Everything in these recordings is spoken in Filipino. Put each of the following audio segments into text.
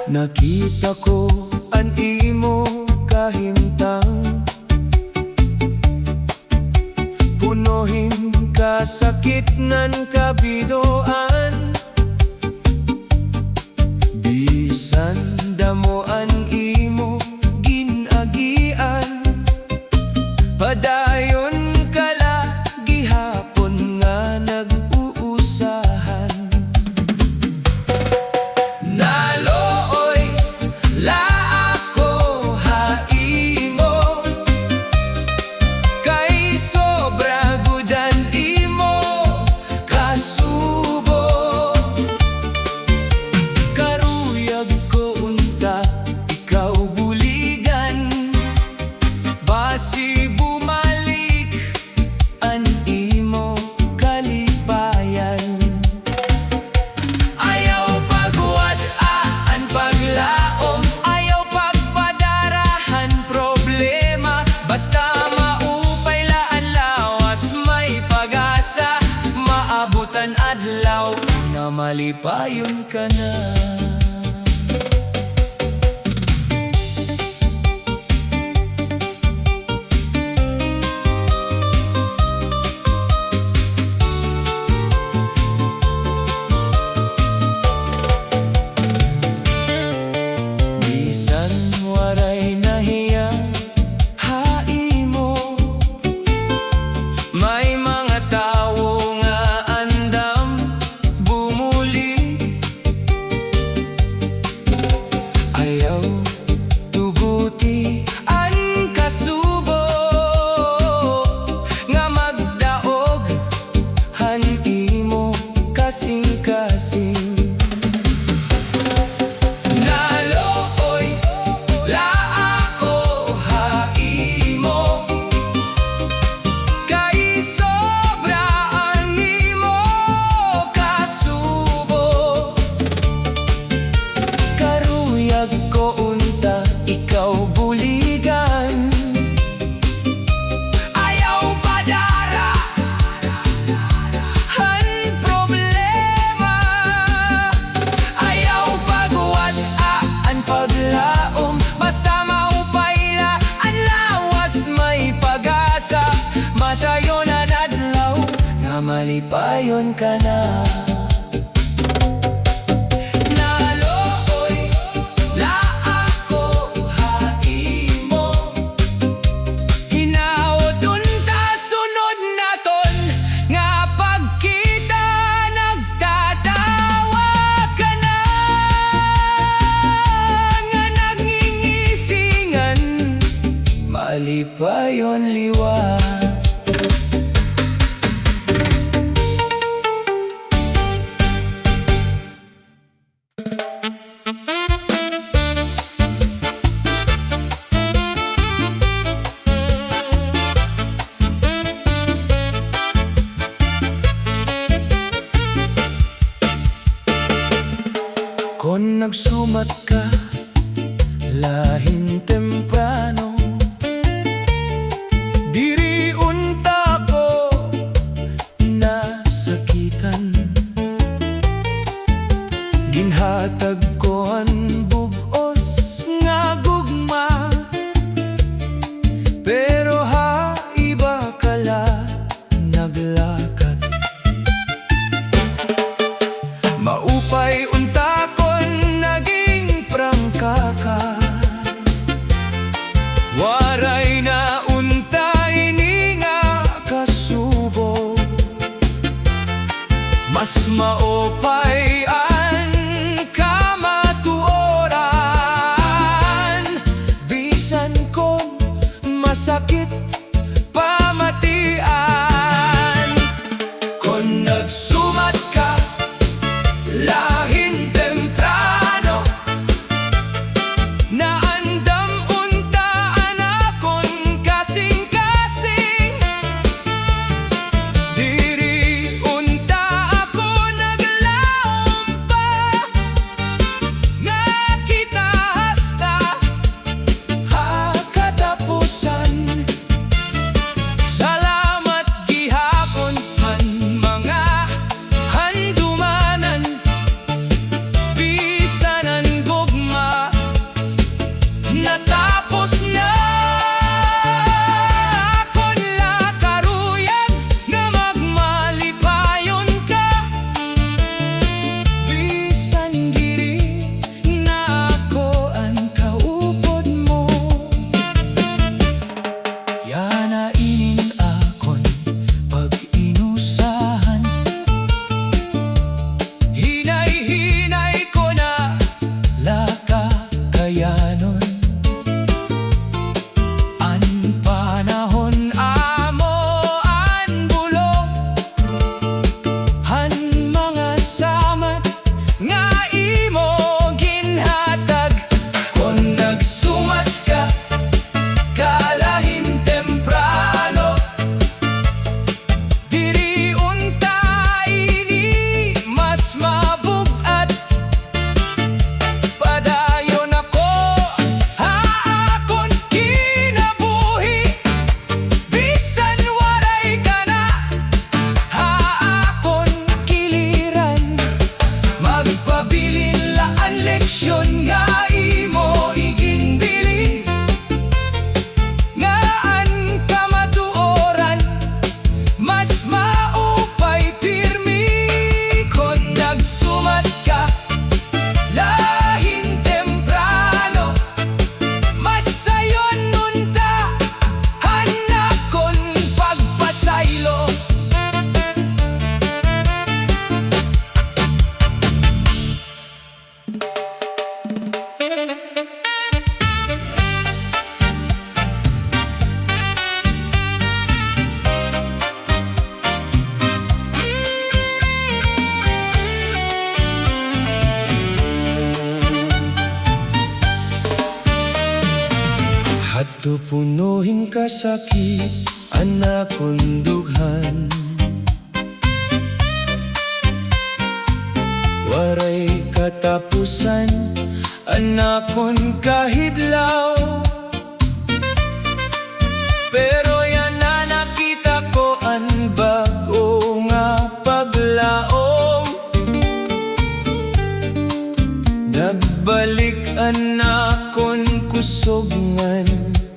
Nakita ko an imo kahimtang, punohim kasakit nan kabidoan. Bisan damo an imo ginagian, padayon kala gihapon nga nag-uusahan. Nalooy la ako haimo, kay sobra gudan imo kasubo. Karuyag ko unta ikaw buligan, basi bumalik an imo kalipayan. Ayaw pagwad-aan paglaom, ayaw pagpadarahan problema, basta maupay laan lawas may pag-asa, maabutan adlaw na malipayon ka na. Bisan waray nahiya haimo, may mga tawo nga andam bumuli. Ayaw tuguti an kasubo, nga magdaog han imo kasing-kasing. Nalooy la ako haimo, kay sobra ang imo kasubo. Karuyag ko unta ikaw buligan, ayaw padara han problema, ayaw pagwad-aan paglaom, basta maupayla ang lawas may pag-asa, matayon ang adlaw nga malipayon ka na. Nalooy la ako haimo, hinaot unta sunod naton nga pagkita nagtatawa ka na, nga nagngingisingan malipayon liwat. Kon nagsumat ka lahin temprano, diri unta ko nasakitan. Ginhatag ko ang bug-os nga gugma, pero iba kala naglakat. Maupay unta kon naging prangka ka, waray na unta ini nga kasubo. Mas maupay ang kamatuoran, leksyon nga imo iginbili, ngaan ka matuoran, mas maupay pirmi kon nagsumat ka lahin temprano. Mas sayon nunta hanakon pagpasaylo. Hadto punuhin ka sakit, anak kong dughan. Waray katapusan, anak kong kahidlaw. Pero yan na nakita ko ang bago nga paglaom. Nagbalik anak kong kusog ngan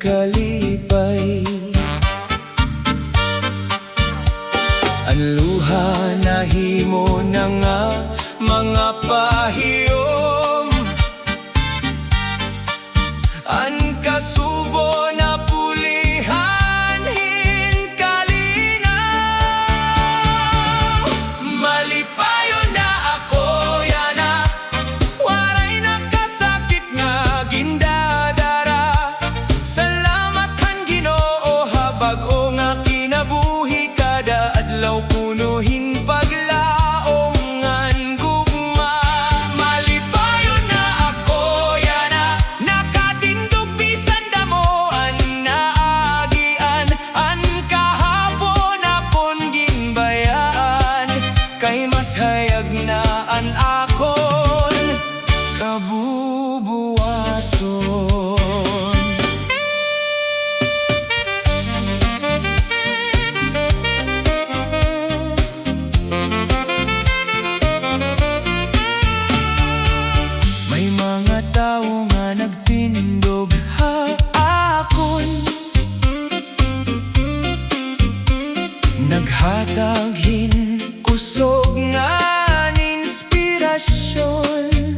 kalipay. Ang luha nahimo na nga mga pahiyom. Ang kasubo na pulihan hinkalinaw. Malipayon na ako yana, waray nakasakit nga gindadara. Salamat han Ginoo habag o nga kinabuhi, kada adlaw punuhin paglaom ngan gugma. Malipayon na ako yana, nakatindog bisan damo an naagian. An kahapon akon ginbayaan, kay mas hayag na an akon kabubuwason. May mga tao nga nagtindog ha akon, naghatag hin kusog nga inspirasyon.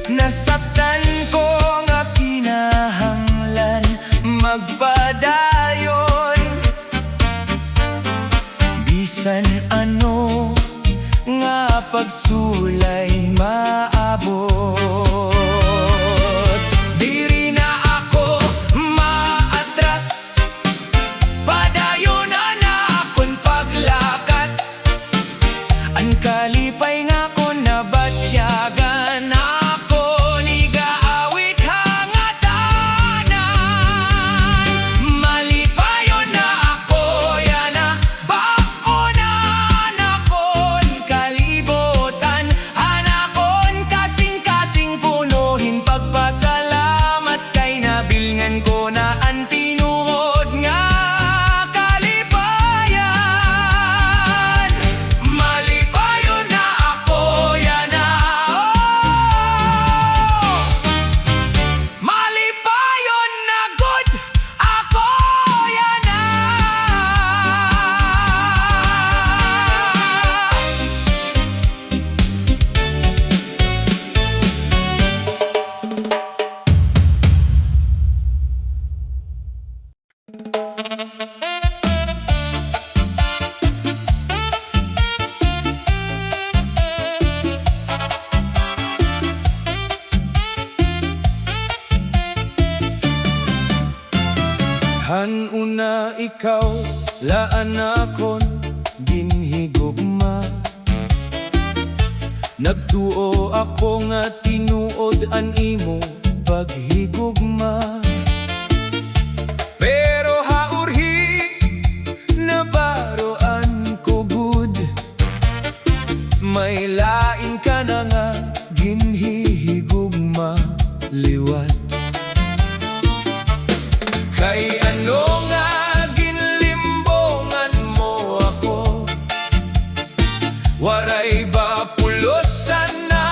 Nasaktan ko nga kinahanglan magpadayon, bisan ano nga pagsulay maabot. Diri na ako maatras, padayon na akon paglakat. Ang kalipay nga ko nabatyagan, ako nigaawit hangatanan. Malipayon na ako yana, baonan akon kalibutan. Anakon kasing-kasing punuhin pagpasalamat, kay nabilngan ko na ang tinuod nga kalipayan. Malipayon na ako yana, oh! Malipayon na good ako yana. Hanuna ikaw laan akon ginhigugma. Nagtuo ako nga tinuod an imo paghigugma. Pero haurhi nabaroan ko gud, may lain ka na nga ginhihigugma liwat. Kay ano nga ginlimbongan mo ako, waray ba pulosan na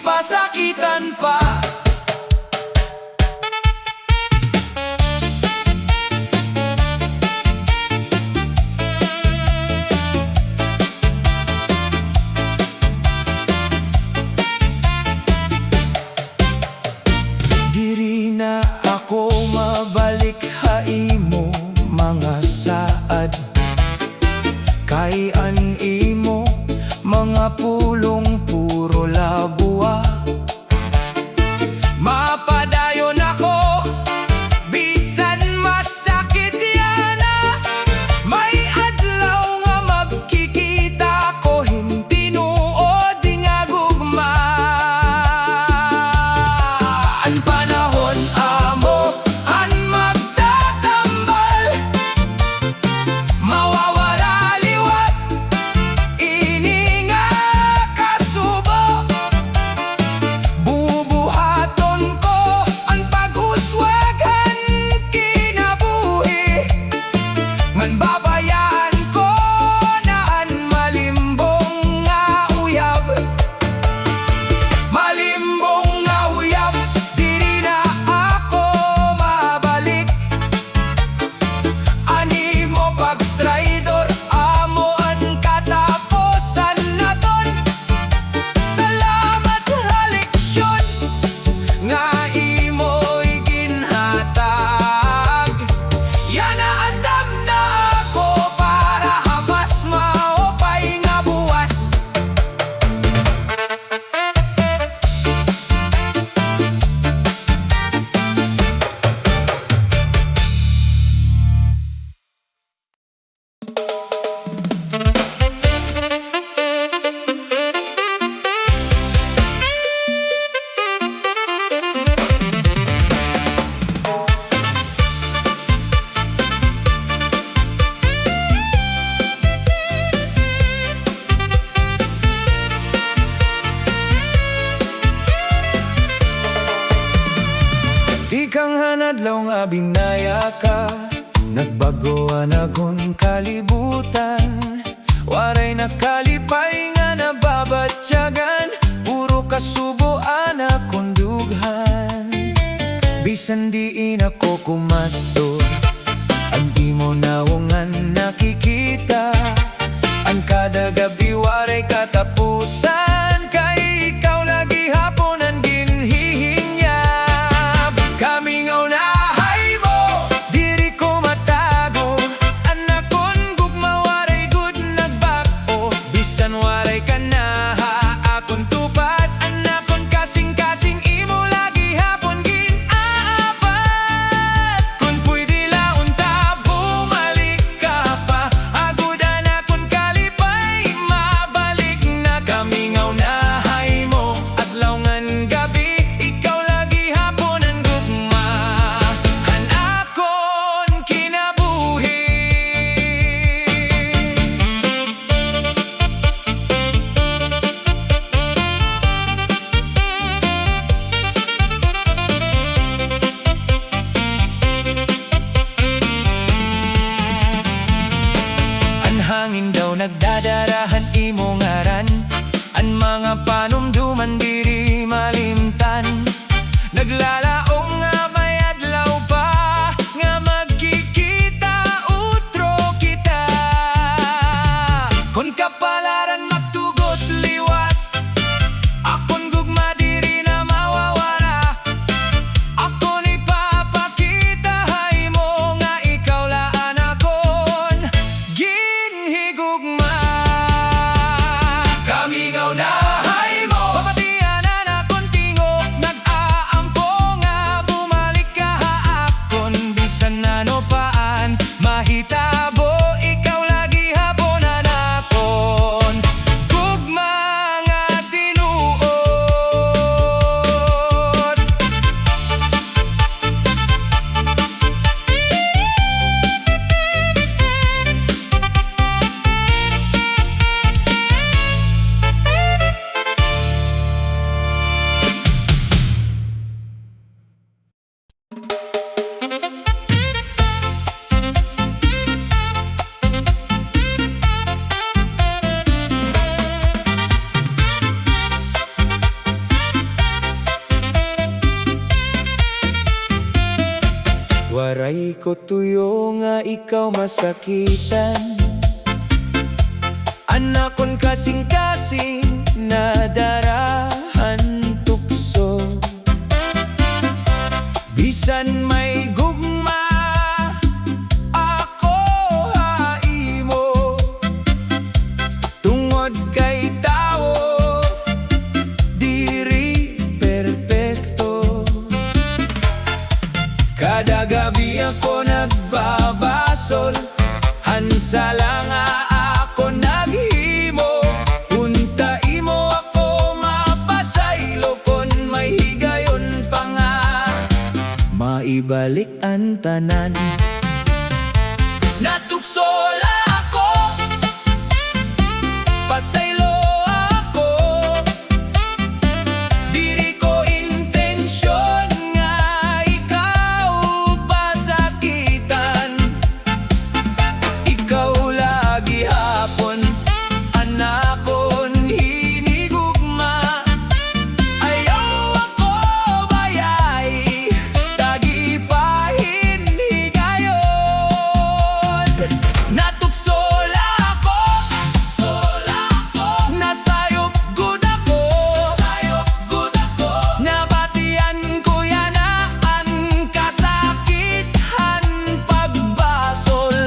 pasakitan pa. Diri na ako mabalik haimo mga saad, kay an imo mga pulong puro labua. Mapadayon ako bisan masakit yana, may adlaw nga magkikita ko hintinuod nga gugma. Ang panahon amo ang magtatambal, mawawala liwat ini nga kasubo. Bubuhaton ko ang pag-uswagan kinabuhi, ngan babayaan ko na ang malimbong nga uyab. Malimbong nga uyab, diri na ako mabalik. Ani mo pagtraidor, amo ang katapusan naton. Salamat haliksyon nga imo'y ginhatag. Yana andam na ako para hamas maopay nga buwas. Di kang hanadlaw nga binaya ka, nagbagoan akong kalibutan. Waray nakalipay nga nababatyagan, puro kasubuan akong dughan. Bisan diin ako kumadto, ang di mo nawungan nakikita. Ang kada gabi waray katapusan, kay ikaw lagi hapon ang ginhihinyab. Kamingaw na hay mo, diri ko matago. Anakon gugma waray good nagbako, bisan waray ka na akon tupad. Anakon kasing-kasing imo lagi hapon ginaapat. Kung pwede launta bumalik ka pa, agudan akon kalipay mabalik na. Kamingaw na Way ko tuyo nga ikaw masakitan. Anakon kasing-kasing na darahan tukso. Bisan may gugma ako haimo, tungod kay tao diri perpekto. Kada gabi ako nagbabasol, hansala nga ako naghimo. Unta imo ako mapasaylo kon may higayon pa nga maibalik ang tanan. Natuksola ako, pasaylo ako, diri ko intensyon nga ikaw pasakitan. Ikaw lagi hapon anakon hinigugma. Ayaw ako bayay, tagipahin higayon. Natuksola ako, nasayop gud ako, nabatian ko yana ang kasakithan pagbasol.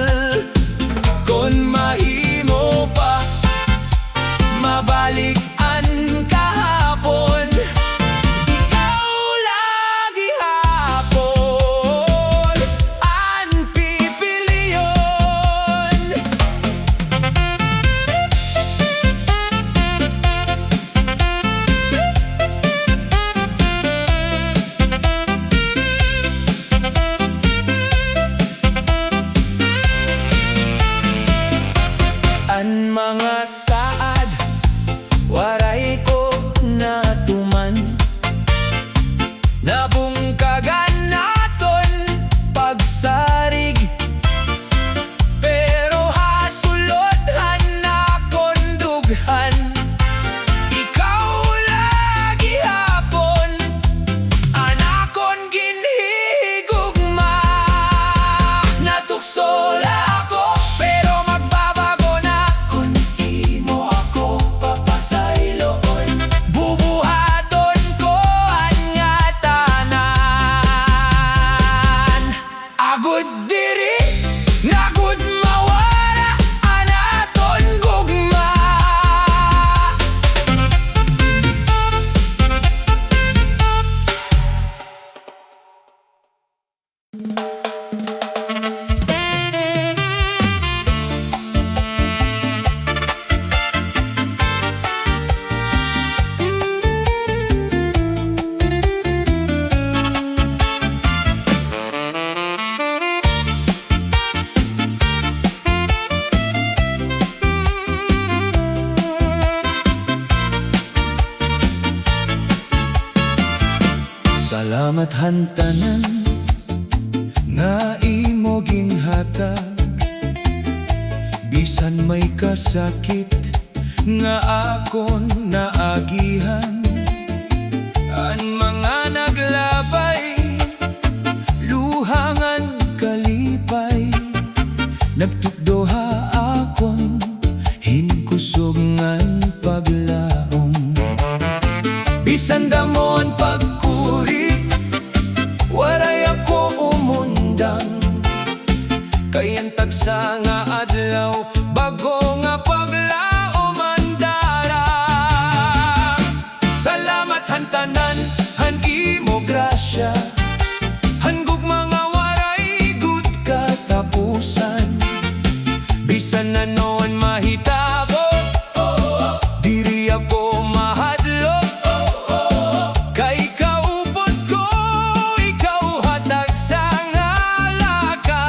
Kon mahimo pa mabalik ang kahapon, ikaw lagi hapon ang pipiliyon. Ang mga saad waray ko natuman, nabungkagan naton pagsarig. Pero hasulodhan nakon dughan, ikaw lagi hapon anakon ginhigugma. Natuksola ako, pero magbabago na kon imo ako papasayloon. Bubuhaton ko ang nga tanan. Agud diri nagud mawara anaton gugma. Salamat hantanan nga imo ginhatag, bisan may kasakit nga akon naagihan. Ang mga naglabay luhangan kalipay, nagtukdoha akon hinkusog ngan paglaom. Bisan damon pagkuri waray ako umundang, kayan tagsa nga adlaw bago nga paglaom ang darang. Salamat hantanan han imo grasya, hangog mga waray gud katapusan. Bisan na noon mahitabo diri ako mahadlok, kay kaupod ko ikaw hatag sa ngalakang.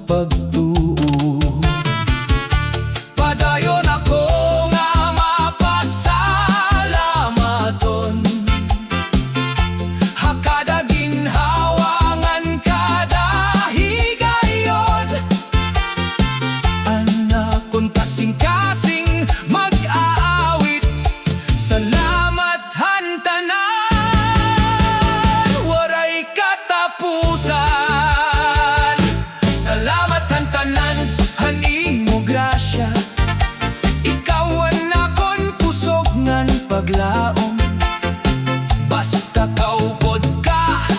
pagtuo. Padayon ako nga mapasalamaton, hakada ginhawangan kada higayon. Anakon kasing-kasing mag-aawit, salamat hantanan, waray katapusan. Salamat hantanan, hanimo grasya, ikaw ang nakon kusog ngan paglaom. Basta kaupod ka,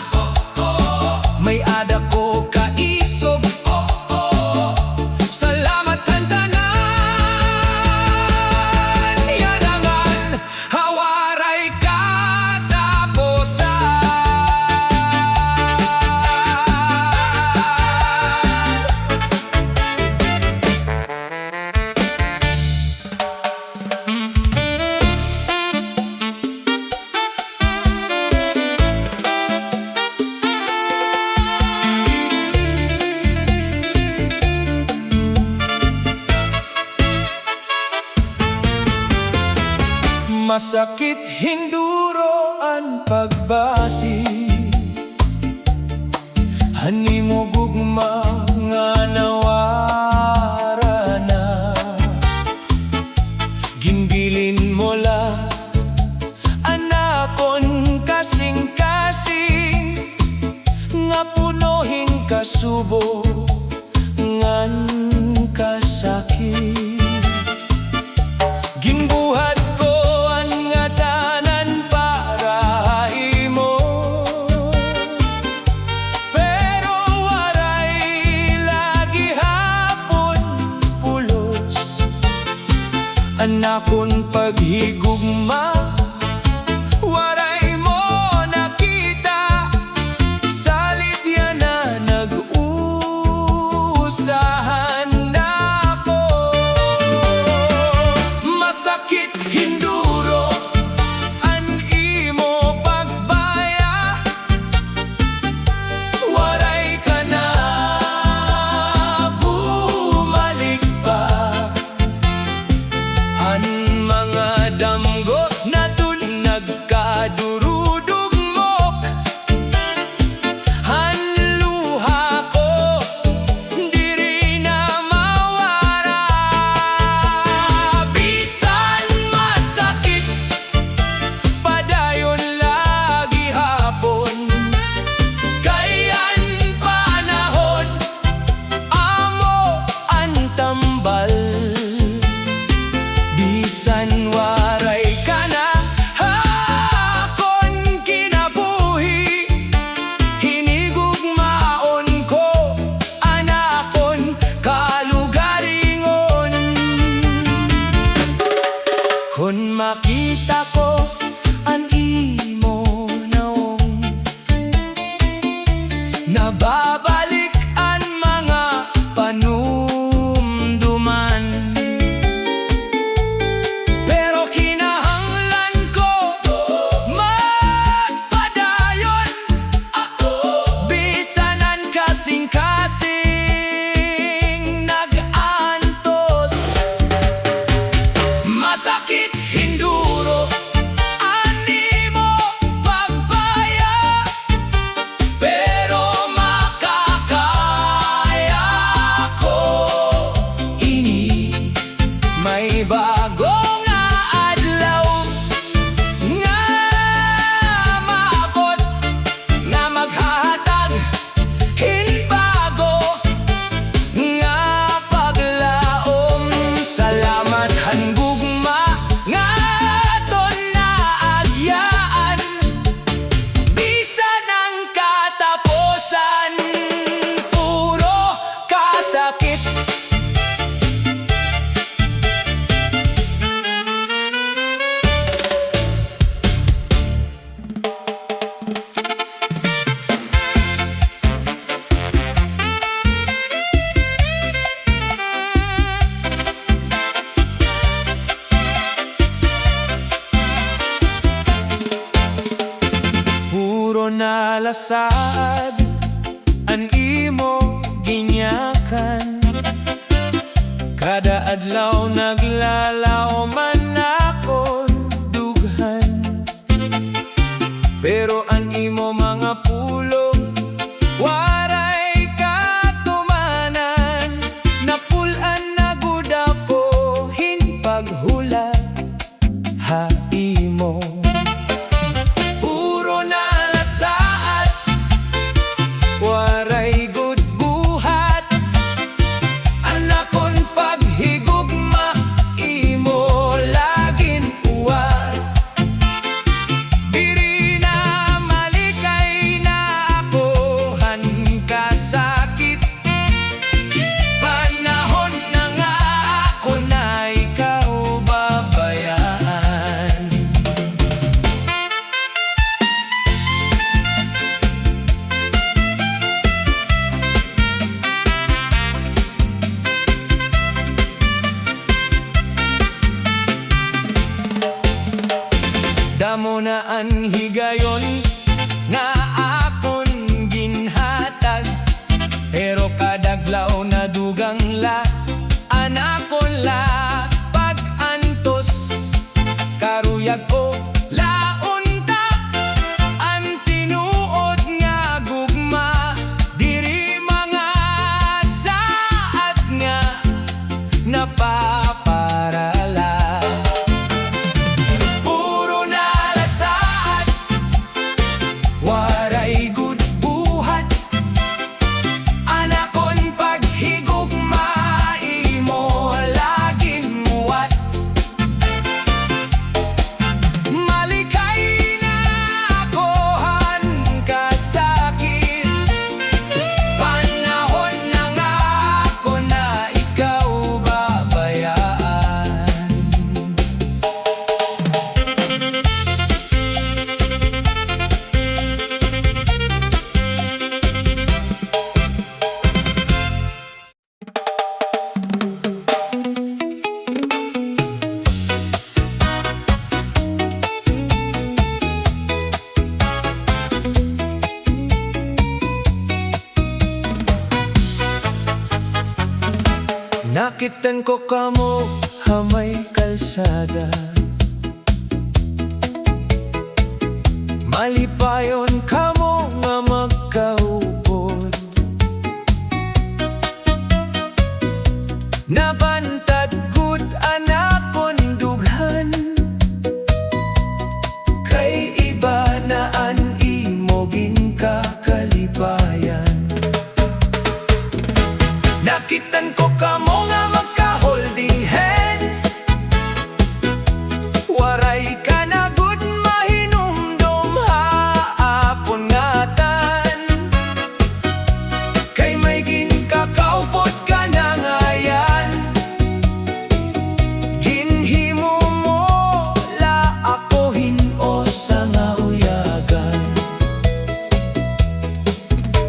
may ada ko kaisog. Salamat hantanan, yanangan hawaray katapusan. Masakit hinduro ang pagbati, hanimo gugma nga nawara na. Ginbilin mo la anakon kasing-kasing, nga punohin kasubo ngan kasakit. Ginbuhat ko ang nga tanan para imo, pero waray lagi hapon pulos. Anakon paghigugma, waray mo nakita, salit yan na nag-usahan ako. Masakit hinduro an imo pagbaya, waray ka na bumalik pa. An mga damgo na dun nagkadurudugmok, han luha ko diri na mawara. Bisan masakit, padayon lagi hapon, kayan panahon amo ang tambal. Bisan waray ka na hakon kinabuhi, hinigugmaon ko anakon kalugaringon. Kun makita ko an imo naong, nababalik ang mga panumduman. Pero kinahanglan ko magpadayon, bisanan kasing-kasing nag-antos. Masakit hinduro animo pagbaya, pero makakaya ko ini. May bago nga adlaw nga maabot, nga maghahatag hinbago nga paglaom. Salamat hanggugma nga aton naagyaan, bisan ang katapusan puro kasakit. Puro nalasad an imo ginyakan, Kada adlaw naglalaw man akon dughan, pero an imo mga pulong waray katumanan. Napulan na gud ako hinpaghulat ha imo. Puro na lasaat, waray gud buhat. Anakon paghigugma, imo laging uwat. Diri na malikay na ako han kasakit. Panahon na nga ako na ikaw babayaan. Damo na ang higayon nga akon ginhatag, pero kadaglaw na dugang la anakon la pag-antos. Karuyag ko laon ta ang tinuod nga gugma. Diri mga saat nga napaparala. Puro na lasaat, waray gud buhat. Anakon paghigugma, imo laging muwat. Malikay na ako han kasakit. Panahon na nga ako na ikaw babayaan. Nakitan ko kamo hamay kalsada, malipayon kamo nga magkaupod. Nabantad gud anakon dughan, kay iba na an imo ginakalipayan. Nakitan ko kamo nga magka-holding hands, waray ka na gud mahinumdum ha akon ngatan. Kay may ginkakaupod ka na ngayan, ginhimo mo la ako hinos sa nga uyagan.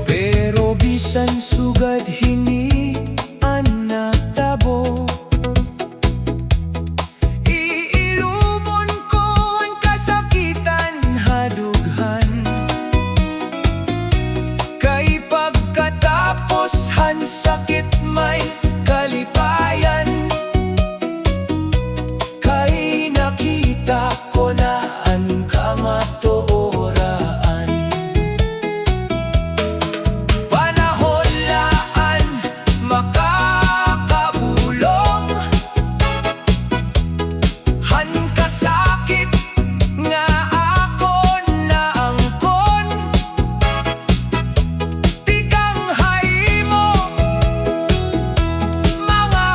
Pero bisan sugad hini tabo, iilubon ko ang kasakitan hadughan. Kay pagkatapos han sakit may kalipayan. Kay nakita ko na ang kamatuoraan. Panahon laan makakabulong, han kasakit nga akon na angkon. Tikang haymo mga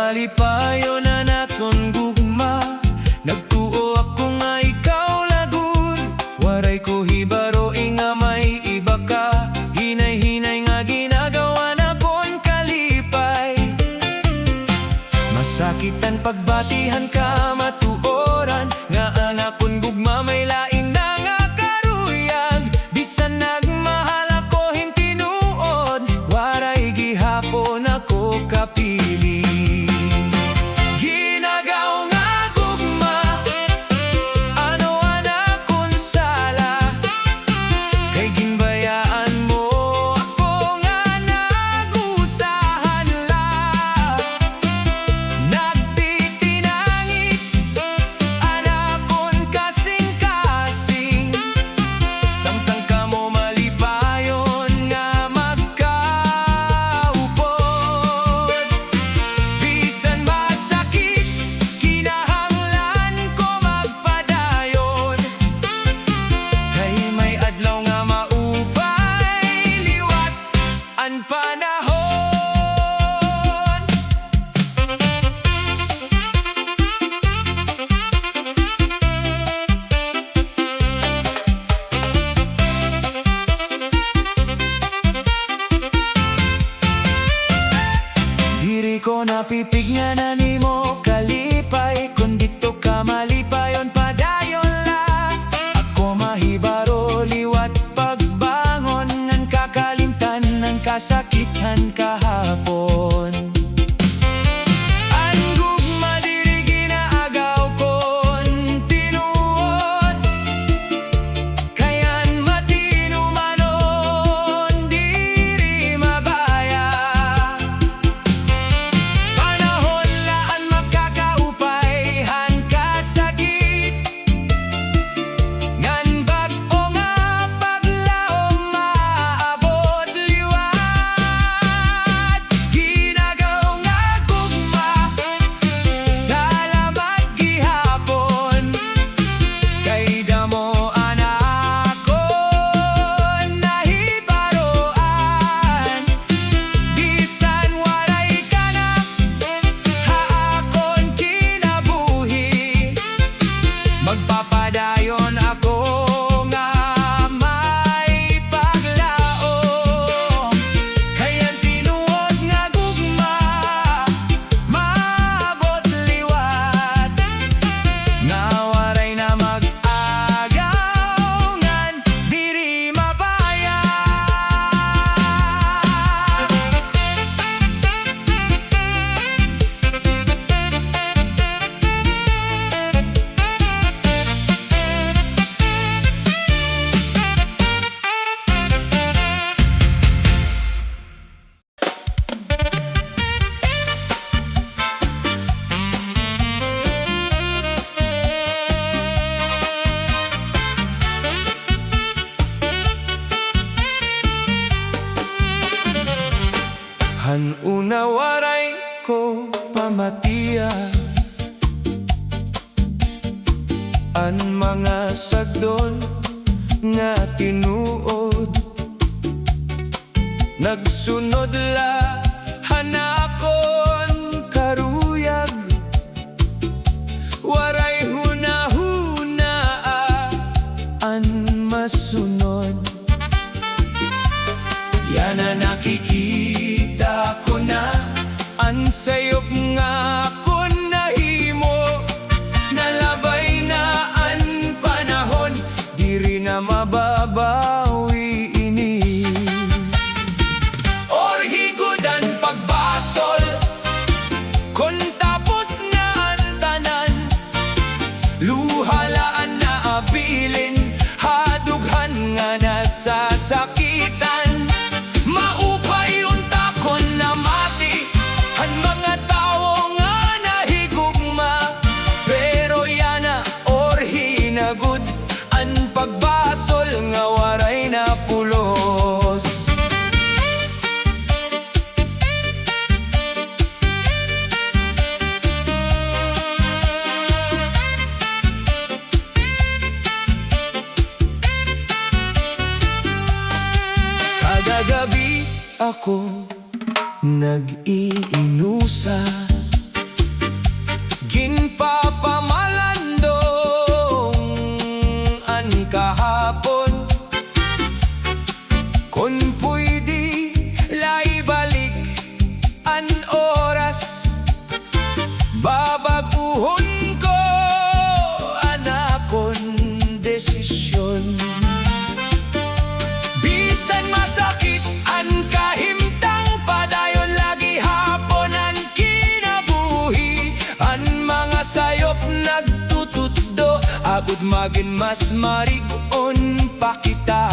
malipayon na naton gugma, nagtuo ako nga ikaw lagun. Waray ko hibaro nga may iba ka, hinay-hinay nga ginagawa na kon kalipay. Masakitan pagbatihan ka matuoran, nga anak kon gugma may lain na nga karuyag. Bisan nagmahal ako hintinuod, waray gihapon ako kapili. Ginagaw nga gugma, ano anak kon sala, kay ginbayaan mo ako nga nagusahan la. Nagtitinangis, anak kon kasing-kasing, samtang kamo malipayon nga magkaupod. Bisan masakit, kinahanglan ko magpadayon, kay may adlaw nga maupay liwat ang panahon. Diri ko napipig nga na nimo kalipay, kung dito ka malipayon padayon la. Ako mahibaro liwat pagbangon, ngan kakalimtan ng kasakitan kahapon. Ang gugma diri ginaagaw kon tinuod, kayan matinumanon diri mabaya. Panahon laan magkakaupay han kasakit, ngan bag-o nga paglaom maabot liwat. Ginagaw nga gugma, salamat gihapon, kay damo anak kon nahibaroan. Bisan waray ka na, haakon kinabuhi, magpapadayon ako nga may paglao. Kayan tinuod nga gugma, maabot liwat, nga waray na mag-agaw, ngan diri mabaya. Han una waray ko pamatiya, an mga sagdon nga tinuod, nagsunod la hanakon karuyag. Waray hunahunaa an masunod, yan na nakikita ko na ang sayop nga ko nahimo. Nalabay na ang panahon, diri na mababawi ini. Orhigod ang pagbasol, kon tapos na ang tanan, luhalaan na abilin, hadughan nga nasasakitan. Maupay unta kon na mati, han mga tao nga nahigugma, pero yana or hinagud ang pagbasol nga waray na pulos. Kagagabi ako nag-iinusa, Kinpapamalandong an kahapon. Kung pwede laibalik an oras, babaguhon ko an akon desisyon. Bisan masakit an kahimtang, padayon lagi hapon ang kinabuhi. Ang mga sayop nagtutuddo, agud magin mas marigon pa kita.